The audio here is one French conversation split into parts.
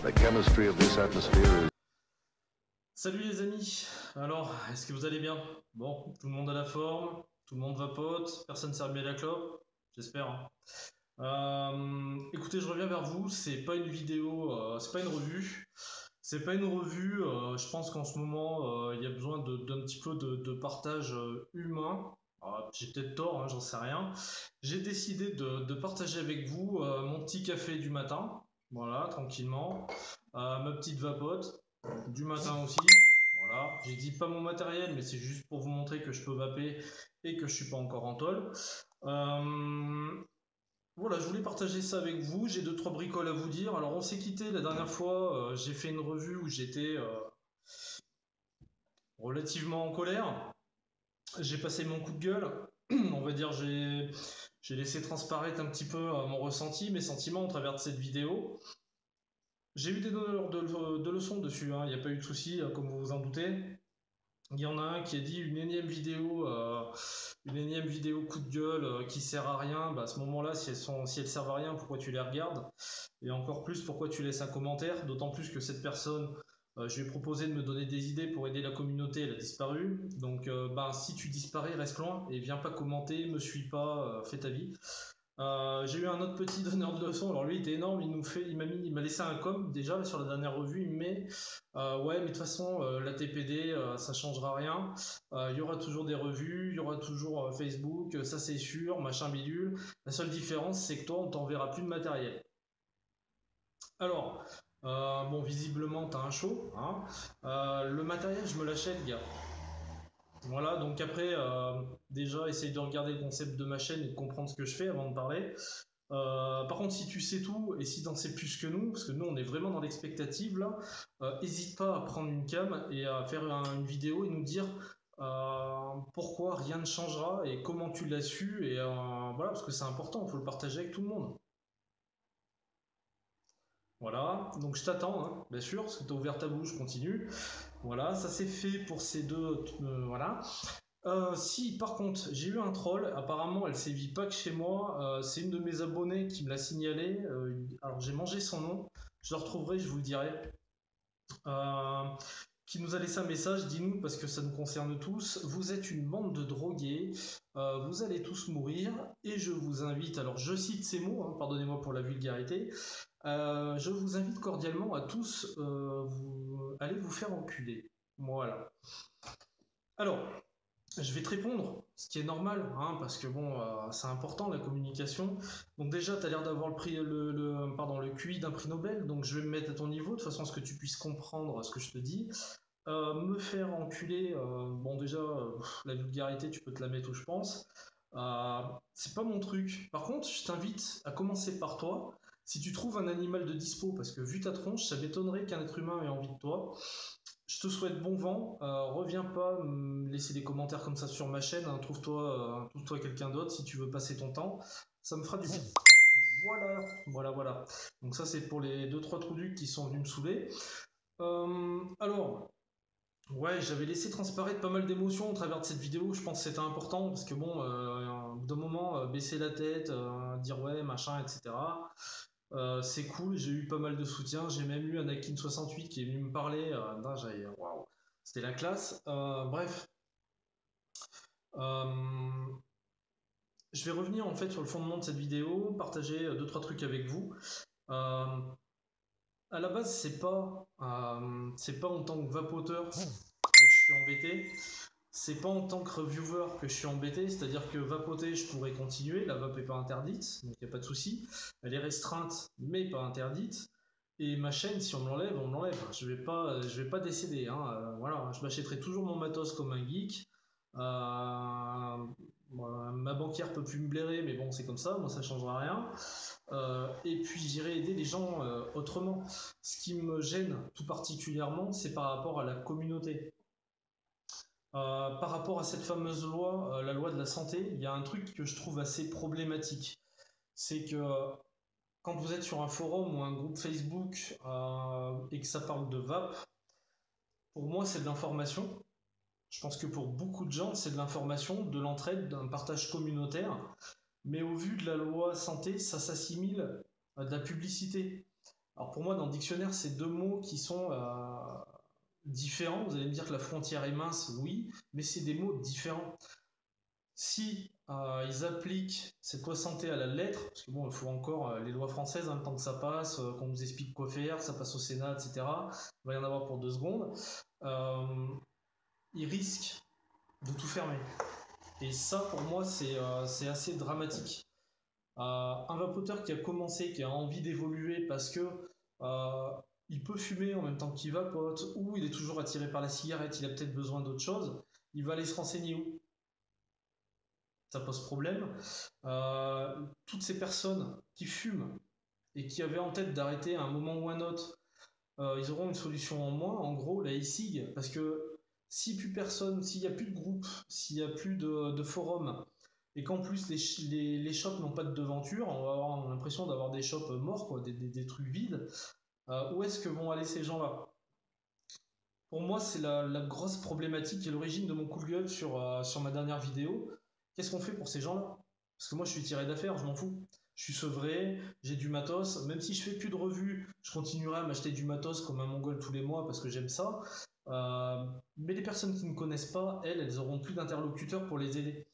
The chemistry of this atmosphere is... Salut les amis, alors est-ce que vous allez bien? Bon, tout le monde a la forme, tout le monde vapote, personne s'est remis à la clope, j'espère, hein. Écoutez, je reviens vers vous, c'est pas une vidéo, c'est pas une revue. C'est pas une revue, je pense qu'en ce moment, il y a besoin d'un petit peu de partage humain. J'ai peut-être tort, hein, j'en sais rien. J'ai décidé de partager avec vous mon petit café du matin, voilà, tranquillement, ma petite vapote du matin aussi. Voilà, j'exhibe pas mon matériel, mais c'est juste pour vous montrer que je peux vaper et que je suis pas encore en tôle. Euh, voilà, je voulais partager ça avec vous. J'ai deux, trois bricoles à vous dire. Alors, on s'est quitté la dernière fois. J'ai fait une revue où j'étais relativement en colère. J'ai passé mon coup de gueule. On va dire, j'ai laissé transparaître un petit peu mon ressenti, mes sentiments au travers de cette vidéo. J'ai eu des donneurs de leçons dessus, hein. Il n'y a pas eu de souci, comme vous vous en doutez. Il y en a un qui a dit une énième vidéo coup de gueule qui sert à rien. Bah, à ce moment-là, si elles servent à rien, pourquoi tu les regardes? Et encore plus, pourquoi tu laisses un commentaire? D'autant plus que cette personne, je lui ai proposé de me donner des idées pour aider la communauté, elle a disparu. Donc, bah, si tu disparais, reste loin et viens pas commenter, me suis pas, fais ta vie. J'ai eu un autre petit donneur de leçons. Alors lui, il était énorme. Il m'a laissé un com déjà sur la dernière revue. Il me met, ouais, mais de toute façon, la TPD, ça changera rien. Il y aura toujours des revues, il y aura toujours Facebook, ça c'est sûr, machin bidule. La seule différence, c'est que toi, on t'enverra plus de matériel. Alors, bon, visiblement, t'as un show, hein. Le matériel, je me l'achète, gars. Voilà, donc après, déjà, essaye de regarder le concept de ma chaîne et de comprendre ce que je fais avant de parler. Par contre, si tu sais tout et si t'en sais plus que nous, parce que nous on est vraiment dans l'expectative là, hésite pas à prendre une cam et à faire une vidéo et nous dire pourquoi rien ne changera et comment tu l'as su et voilà, parce que c'est important, il faut le partager avec tout le monde. Voilà, donc je t'attends, hein, bien sûr, parce que tu as ouvert ta bouche, continue. Voilà, ça c'est fait pour ces deux. Voilà. Si par contre j'ai eu un troll, apparemment elle sévit pas que chez moi, c'est une de mes abonnées qui me l'a signalé, alors j'ai mangé son nom, je le retrouverai, je vous le dirai, euh, qui nous a laissé un message, dis-nous parce que ça nous concerne tous, vous êtes une bande de drogués, vous allez tous mourir et je vous invite, alors je cite ces mots, hein, pardonnez-moi pour la vulgarité, je vous invite cordialement à tous allez vous faire enculer. Voilà. Alors, je vais te répondre, ce qui est normal, hein, parce que bon, c'est important la communication. Donc déjà, tu as l'air d'avoir le QI d'un prix Nobel, donc je vais me mettre à ton niveau, de façon à ce que tu puisses comprendre ce que je te dis. Me faire enculer, bon déjà, la vulgarité, tu peux te la mettre où je pense. C'est pas mon truc. Par contre, je t'invite à commencer par toi. Si tu trouves un animal de dispo, parce que vu ta tronche, ça m'étonnerait qu'un être humain ait envie de toi. Je te souhaite bon vent. Reviens pas me laisser des commentaires comme ça sur ma chaîne, hein. Trouve-toi quelqu'un d'autre si tu veux passer ton temps. Ça me fera du bien. Voilà, voilà. Donc ça c'est pour les deux trois trucs qui sont venus me saouler. Alors, ouais, j'avais laissé transparaître pas mal d'émotions au travers de cette vidéo. Je pense que c'était important parce que bon, au bout d'un moment, baisser la tête, dire ouais, machin, etc. C'est cool, j'ai eu pas mal de soutien. J'ai même eu Anakin 68 qui est venu me parler. Waouh, c'était la classe. Bref, euh, je vais revenir en fait sur le fondement de cette vidéo, partager deux trois trucs avec vous. Euh, à la base, c'est pas en tant que vapoteur que je suis embêté. C'est pas en tant que reviewer que je suis embêté, c'est-à-dire que vapoter, je pourrais continuer, la vape est pas interdite, donc il n'y a pas de souci. Elle est restreinte, mais pas interdite. Et ma chaîne, si on me l'enlève, on me l'enlève. Je vais pas décéder, hein. Voilà, je m'achèterai toujours mon matos comme un geek. Ma banquière peut plus me blairer, mais bon, c'est comme ça, moi ça changera rien. Et puis j'irai aider les gens autrement. Ce qui me gêne tout particulièrement, c'est par rapport à la communauté. Par rapport à cette fameuse loi, la loi de la santé, il y a un truc que je trouve assez problématique. C'est que quand vous êtes sur un forum ou un groupe Facebook et que ça parle de vape, pour moi c'est de l'information. Je pense que pour beaucoup de gens c'est de l'information, de l'entraide, d'un partage communautaire. Mais au vu de la loi santé, ça s'assimile à de la publicité. Alors pour moi, dans le dictionnaire, c'est deux mots qui sont différents. Vous allez me dire que la frontière est mince, oui, mais c'est des mots différents. Si ils appliquent cette loi santé à la lettre, parce que bon, il faut encore les lois françaises, hein, le temps que ça passe, qu'on nous explique quoi faire, ça passe au Sénat, etc. Il va y en avoir pour 2 secondes. Euh, ils risquent de tout fermer. Et ça, pour moi, c'est assez dramatique. Un vapoteur qui a commencé, qui a envie d'évoluer parce que euh, il peut fumer en même temps qu'il vapote, ou il est toujours attiré par la cigarette, il a peut-être besoin d'autre chose, il va aller se renseigner où? Ça pose problème. Toutes ces personnes qui fument et qui avaient en tête d'arrêter à un moment ou un autre, ils auront une solution en moins, en gros, la e-cig, parce que si plus personne, s'il n'y a plus de groupe, s'il n'y a plus de forum, et qu'en plus les shops n'ont pas de devanture, on va avoir l'impression d'avoir des shops morts, quoi, des trucs vides, où est-ce que vont aller ces gens-là? Pour moi, c'est la grosse problématique et l'origine de mon coup de gueule sur ma dernière vidéo. Qu'est-ce qu'on fait pour ces gens-là? Parce que moi, je suis tiré d'affaire, je m'en fous. Je suis sevré, j'ai du matos. Même si je fais plus de revues, je continuerai à m'acheter du matos comme un mongol tous les mois parce que j'aime ça. Mais les personnes qui ne connaissent pas, elles auront plus d'interlocuteurs pour les aider.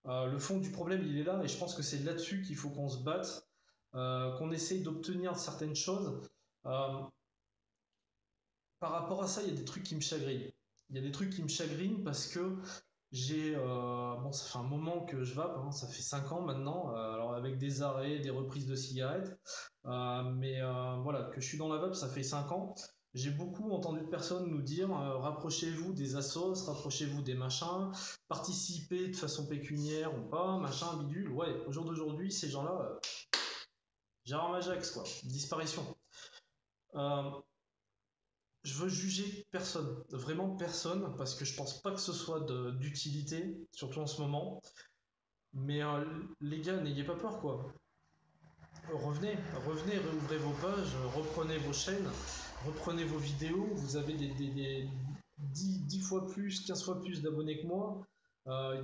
Le fond du problème, il est là, et je pense que c'est là-dessus qu'il faut qu'on se batte, qu'on essaye d'obtenir certaines choses. Euh, Par rapport à ça, il y a des trucs qui me chagrinent. Il y a des trucs qui me chagrinent parce que bon, ça fait un moment que je vape, hein, ça fait 5 ans maintenant, alors avec des arrêts, des reprises de cigarettes, mais voilà, que je suis dans la vape, ça fait 5 ans. J'ai beaucoup entendu de personnes nous dire rapprochez-vous des assos, rapprochez-vous des machins, participez de façon pécuniaire ou pas, machin, bidule. Ouais, au jour d'aujourd'hui, ces gens-là, Gérard Majax, quoi, disparition. Euh, Je veux juger personne, vraiment personne, parce que je pense pas que ce soit d'utilité, surtout en ce moment. Mais les gars, n'ayez pas peur, quoi. Revenez, revenez, réouvrez vos pages, reprenez vos chaînes, reprenez vos vidéos. Vous avez des 10 fois plus, 15 fois plus d'abonnés que moi.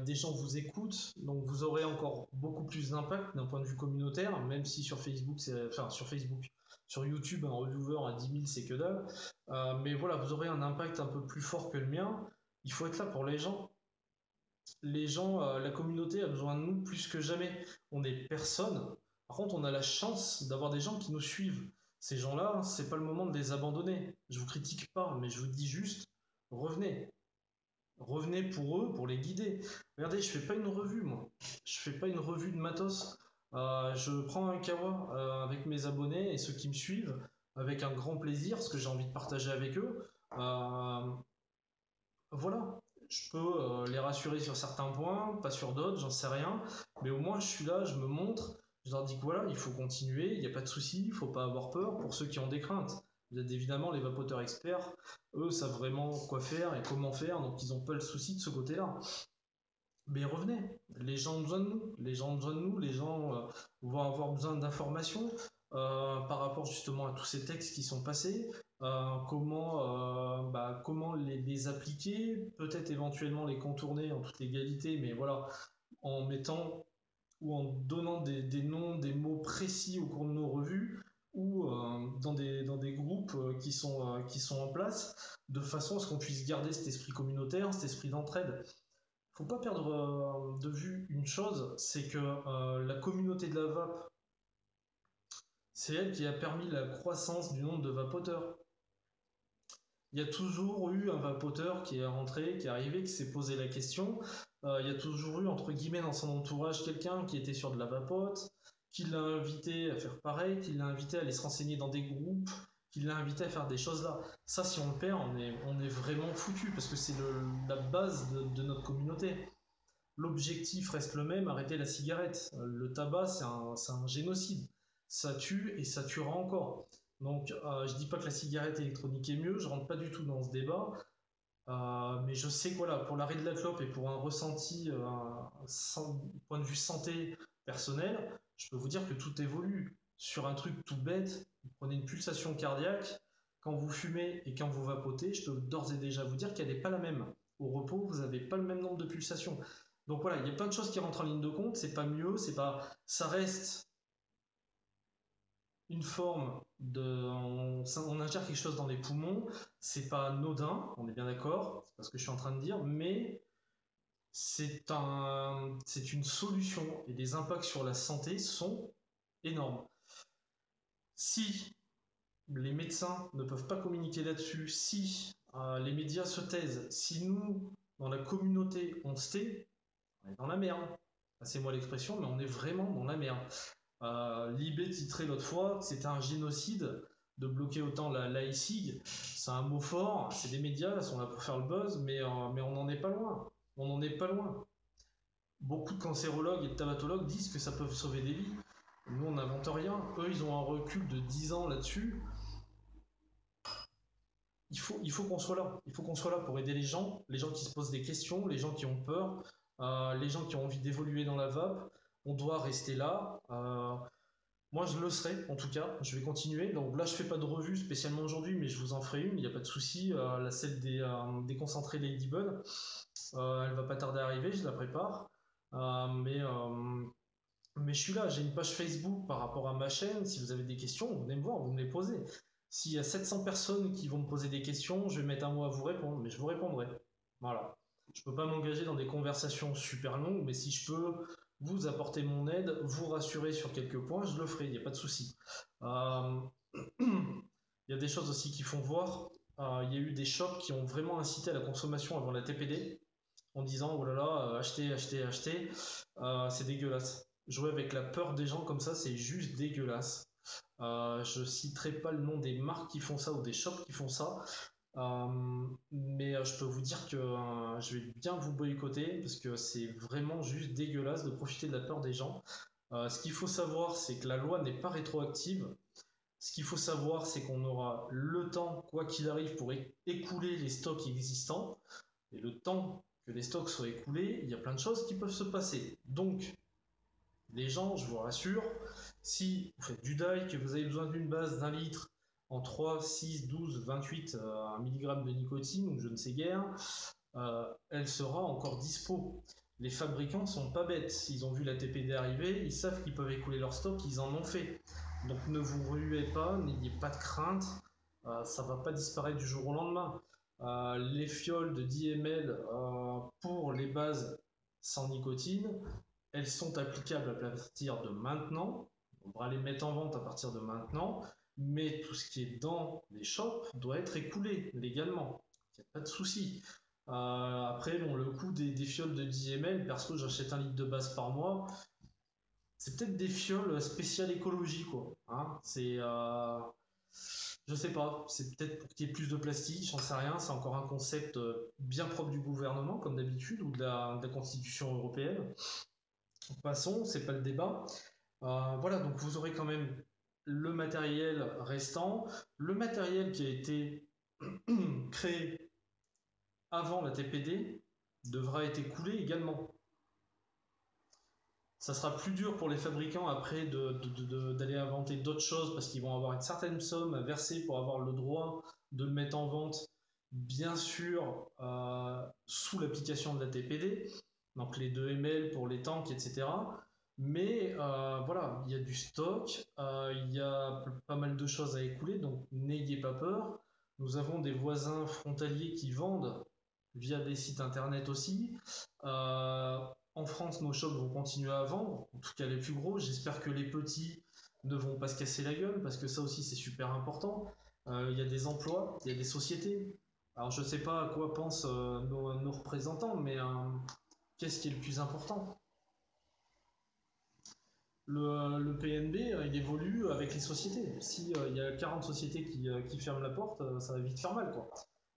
Des gens vous écoutent, donc vous aurez encore beaucoup plus d'impact d'un point de vue communautaire, même si sur Facebook, enfin sur Facebook, sur YouTube, un reviewer à 10 000, c'est que dalle. Mais voilà, vous aurez un impact un peu plus fort que le mien. Il faut être là pour les gens. Les gens, la communauté a besoin de nous plus que jamais. On est personne. Par contre, on a la chance d'avoir des gens qui nous suivent. Ces gens-là, hein, c'est pas le moment de les abandonner. Je vous critique pas, mais je vous dis juste, revenez. Revenez pour eux, pour les guider. Regardez, je fais pas une revue, moi. Je fais pas une revue de matos. Je prends un kawa avec mes abonnés et ceux qui me suivent avec un grand plaisir, ce que j'ai envie de partager avec eux. Euh, voilà, je peux les rassurer sur certains points, pas sur d'autres, j'en sais rien, mais au moins je suis là, je me montre, je leur dis que voilà, il faut continuer, il n'y a pas de souci, il faut pas avoir peur pour ceux qui ont des craintes. Vous êtes évidemment les vapoteurs experts, eux savent vraiment quoi faire et comment faire, donc ils n'ont pas le souci de ce côté-là. Mais revenez, les gens ont besoin de nous, les gens ont besoin de nous, les gens vont avoir besoin d'informations par rapport justement à tous ces textes qui sont passés, comment les appliquer, peut-être éventuellement les contourner en toute légalité, mais voilà, en mettant ou en donnant des noms, des mots précis au cours de nos revues ou dans des groupes qui sont en place, de façon à ce qu'on puisse garder cet esprit communautaire, cet esprit d'entraide. Faut pas perdre de vue une chose, c'est que la communauté de la vape, c'est elle qui a permis la croissance du nombre de vapoteurs. Il y a toujours eu un vapoteur qui est rentré, qui est arrivé, qui s'est posé la question. Il y a toujours eu, entre guillemets, dans son entourage, quelqu'un qui était sur de la vapote, qui l'a invité à faire pareil, qui l'a invité à aller se renseigner dans des groupes, qui l'a invité à faire des choses là. Ça, si on le perd, on est vraiment foutu, parce que c'est la base de notre communauté. L'objectif reste le même, arrêter la cigarette. Le tabac, c'est un génocide. Ça tue et ça tuera encore. Donc, je dis pas que la cigarette électronique est mieux, je rentre pas du tout dans ce débat, mais je sais que voilà, pour l'arrêt de la clope et pour un ressenti, point de vue santé personnelle, je peux vous dire que tout évolue. Sur un truc tout bête, vous prenez une pulsation cardiaque, quand vous fumez et quand vous vapotez, je peux d'ores et déjà vous dire qu'elle n'est pas la même. Au repos, vous n'avez pas le même nombre de pulsations. Donc voilà, il y a plein de choses qui rentrent en ligne de compte, c'est pas mieux, c'est pas. Ça reste une forme de... On ingère quelque chose dans les poumons, c'est pas anodin, on est bien d'accord, c'est pas ce que je suis en train de dire, mais c'est une solution et les impacts sur la santé sont énormes. Si les médecins ne peuvent pas communiquer là-dessus, si les médias se taisent, si nous, dans la communauté, on se tait, on est dans la merde. Passez-moi l'expression, mais on est vraiment dans la merde. Libé titrait l'autre fois que c'était un génocide de bloquer autant la laïcig. C'est un mot fort, c'est des médias, ils sont là pour faire le buzz, mais on n'en est pas loin. On n'en est pas loin. Beaucoup de cancérologues et de tabatologues disent que ça peut sauver des vies. Nous, on n'invente rien. Eux, ils ont un recul de 10 ans là-dessus. Il faut qu'on soit là. Il faut qu'on soit là pour aider les gens qui se posent des questions, les gens qui ont peur, les gens qui ont envie d'évoluer dans la vape. On doit rester là. Moi, je le serai, en tout cas. Je vais continuer. Donc là, je fais pas de revue spécialement aujourd'hui, mais je vous en ferai une. Il n'y a pas de souci. Celle des concentrés Ladybug, elle va pas tarder à arriver. Je la prépare. Euh, mais, euh, mais je suis là. J'ai une page Facebook par rapport à ma chaîne. Si vous avez des questions, vous venez me voir, vous me les posez. S'il y a 700 personnes qui vont me poser des questions, je vais mettre un mot à vous répondre, mais je vous répondrai. Voilà. Je peux pas m'engager dans des conversations super longues, mais si je peux vous apporter mon aide, vous rassurer sur quelques points, je le ferai, il n'y a pas de souci. Euh, Il y a des choses aussi qui font voir. Il y a eu des shops qui ont vraiment incité à la consommation avant la TPD, en disant oh là là, achetez, achetez, achetez. C'est dégueulasse. Jouer avec la peur des gens comme ça, c'est juste dégueulasse. Je citerai pas le nom des marques qui font ça ou des shops qui font ça, mais je peux vous dire que je vais bien vous boycotter parce que c'est vraiment juste dégueulasse de profiter de la peur des gens. Ce qu'il faut savoir, c'est que la loi n'est pas rétroactive. Ce qu'il faut savoir, c'est qu'on aura le temps, quoi qu'il arrive, pour écouler les stocks existants. Et le temps que les stocks soient écoulés, il y a plein de choses qui peuvent se passer. Donc, les gens, je vous rassure, si vous faites du DAI, que vous avez besoin d'une base d'un litre en 3, 6, 12, 28 mg de nicotine, ou je ne sais guère, elle sera encore dispo. Les fabricants sont pas bêtes. Ils ont vu la TPD arriver, ils savent qu'ils peuvent écouler leur stock, ils en ont fait. Donc ne vous ruez pas, n'ayez pas de crainte, ça va pas disparaître du jour au lendemain. Les fioles de 10 ml pour les bases sans nicotine, elles sont applicables à partir de maintenant. On pourra les mettre en vente à partir de maintenant, mais tout ce qui est dans les shops doit être écoulé légalement. Il n'y a pas de souci. Après, bon, le coût des fioles de 10 ml, perso, j'achète un litre de base par mois. C'est peut-être des fioles spéciales écologie, quoi. Hein, je sais pas, c'est peut-être pour qu'il y ait plus de plastique, j'en sais rien. C'est encore un concept bien propre du gouvernement, comme d'habitude, ou de la Constitution européenne. Passons, c'est pas le débat. Voilà, donc vous aurez quand même le matériel restant, le matériel qui a été créé avant la TPD devra être écoulé également. Ça sera plus dur pour les fabricants après d'aller inventer d'autres choses parce qu'ils vont avoir une certaine somme à verser pour avoir le droit de le mettre en vente, bien sûr, sous l'application de la TPD, donc les 2 ml pour les tanks, etc. Mais voilà, il y a du stock, il y a pas mal de choses à écouler, donc n'ayez pas peur. Nous avons des voisins frontaliers qui vendent via des sites internet aussi. Euh, En France, nos shops vont continuer à vendre, en tout cas les plus gros. J'espère que les petits ne vont pas se casser la gueule, parce que ça aussi c'est super important. Il y a des emplois, il y a des sociétés. Alors je ne sais pas à quoi pensent nos représentants, mais qu'est-ce qui est le plus important? Le PNB, il évolue avec les sociétés. Si il y a 40 sociétés qui ferment la porte, ça va vite faire mal, quoi.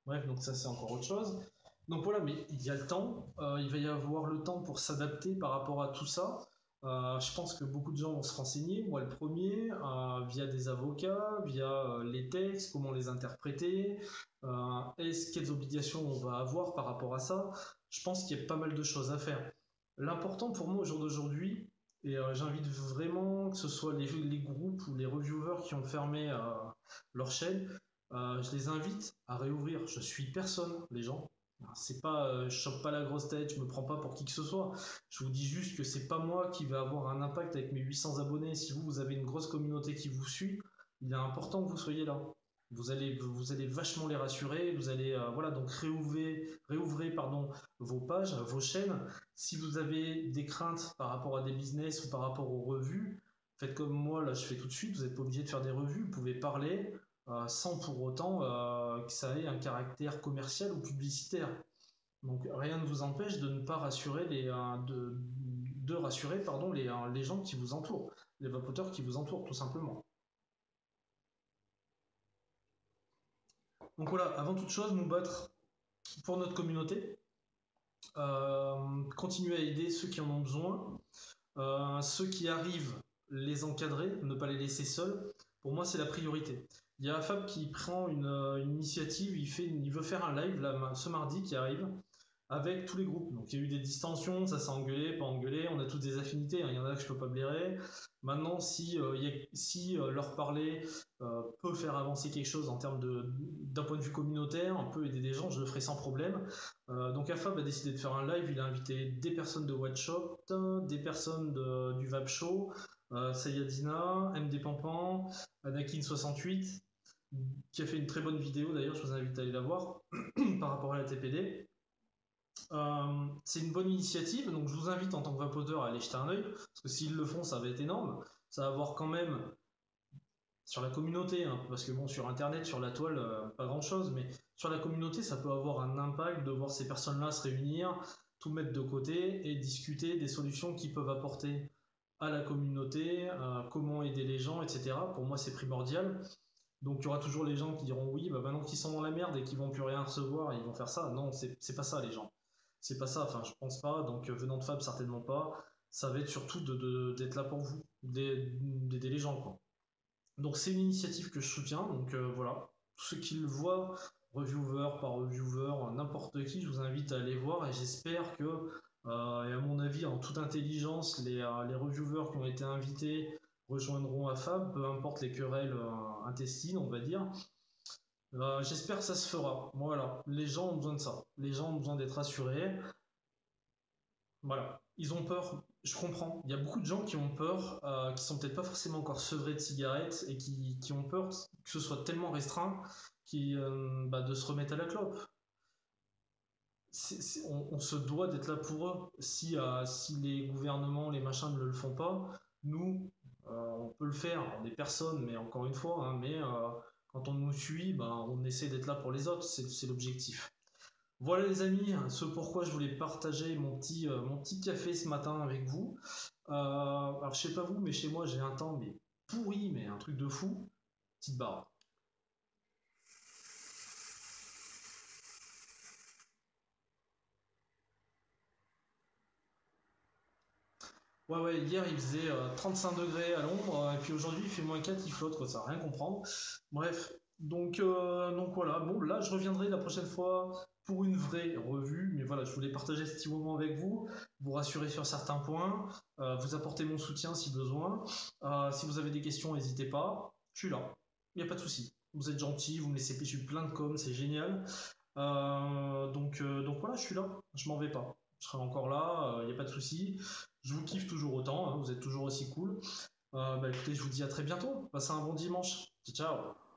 Bref, donc ça c'est encore autre chose. Donc voilà, mais il y a le temps, il va y avoir le temps pour s'adapter par rapport à tout ça. Je pense que beaucoup de gens vont se renseigner, moi le premier, via des avocats, via les textes, comment les interpréter, quelles obligations on va avoir par rapport à ça. Je pense qu'il y a pas mal de choses à faire. L'important pour moi au jour d'aujourd'hui, et j'invite vraiment que ce soit les groupes ou les reviewers qui ont fermé leur chaîne, je les invite à réouvrir. Je suis personne, les gens. C'est pas, je chope pas la grosse tête, je me prends pas pour qui que ce soit. Je vous dis juste que c'est pas moi qui vais avoir un impact avec mes 800 abonnés. Si vous, vous avez une grosse communauté qui vous suit, il est important que vous soyez là. Vous allez vachement les rassurer. Vous allez, voilà, donc réouvrez, pardon, vos pages, vos chaînes. Si vous avez des craintes par rapport à des business ou par rapport aux revues, faites comme moi, là, je fais tout de suite. Vous n'êtes pas obligé de faire des revues. Vous pouvez parler sans pour autant que ça ait un caractère commercial ou publicitaire. Donc rien ne vous empêche de ne pas rassurer de rassurer pardon, les gens qui vous entourent, les vapoteurs qui vous entourent tout simplement. Donc voilà, avant toute chose, nous battre pour notre communauté, continuer à aider ceux qui en ont besoin, ceux qui arrivent, les encadrer, ne pas les laisser seuls. Pour moi, c'est la priorité. Il y a Fab qui prend une initiative, il veut faire un live là, ce mardi qui arrive avec tous les groupes. Donc il y a eu des distensions, ça s'est engueulé, pas engueulé, on a toutes des affinités, hein. Il y en a que je peux pas blairer. Maintenant, si leur parler peut faire avancer quelque chose en termes d'un point de vue communautaire, peut aider des gens, je le ferai sans problème. Donc AFAB a décidé de faire un live, il a invité des personnes de Watchshop, des personnes du Vap Show, Sayadina, MD Pampan, Anakin68, qui a fait une très bonne vidéo d'ailleurs, je vous invite à aller la voir par rapport à la TPD. C'est une bonne initiative, donc je vous invite en tant que vapoteur à aller jeter un œil, parce que s'ils le font, ça va être énorme. Ça va avoir quand même sur la communauté, hein, parce que bon, sur internet, sur la toile, pas grand chose, mais sur la communauté, ça peut avoir un impact de voir ces personnes-là se réunir, tout mettre de côté et discuter des solutions qu'ils peuvent apporter à la communauté, comment aider les gens, etc. Pour moi, c'est primordial. Donc il y aura toujours les gens qui diront oui, bah maintenant qu'ils sont dans la merde et qu'ils vont plus rien recevoir, ils vont faire ça. Non, c'est pas ça les gens. C'est pas ça, enfin je pense pas, donc venant de Fab certainement pas. Ça va être surtout d'être là pour vous, d'aider les gens quoi. Donc c'est une initiative que je soutiens, donc voilà. Tous ceux qui le voient, reviewer par reviewer, n'importe qui, je vous invite à aller voir et j'espère que, et à mon avis, en toute intelligence, les reviewers qui ont été invités rejoindront AFAB, peu importe les querelles intestines, on va dire. J'espère que ça se fera. Voilà, les gens ont besoin de ça. Les gens ont besoin d'être rassurés. Voilà, ils ont peur, je comprends. Il y a beaucoup de gens qui ont peur, qui sont peut-être pas forcément encore sevrés de cigarettes et qui ont peur que ce soit tellement restreint de se remettre à la clope. On se doit d'être là pour eux. Si les gouvernements, les machins ne le font pas, nous, on peut le faire. Des personnes, mais encore une fois, hein, quand on nous suit, on essaie d'être là pour les autres. C'est l'objectif. Voilà les amis, ce pourquoi je voulais partager mon petit café ce matin avec vous. Alors je sais pas vous, mais chez moi j'ai un temps mais pourri, mais un truc de fou. Petite barre. Ouais ouais, hier il faisait 35 degrés à l'ombre, et puis aujourd'hui il fait -4, il flotte, quoi, ça va rien comprendre. Bref, donc voilà, bon là je reviendrai la prochaine fois pour une vraie revue, mais voilà, je voulais partager ce petit moment avec vous rassurer sur certains points, vous apporter mon soutien si besoin. Si vous avez des questions, n'hésitez pas, je suis là, il n'y a pas de souci. Vous êtes gentil, vous me laissez pêcher plein de com, c'est génial. Donc voilà, je suis là, je m'en vais pas. Je serai encore là, il n'y a pas de souci. Je vous kiffe toujours autant, hein, vous êtes toujours aussi cool. Écoutez, je vous dis à très bientôt. Passez un bon dimanche. Ciao, ciao.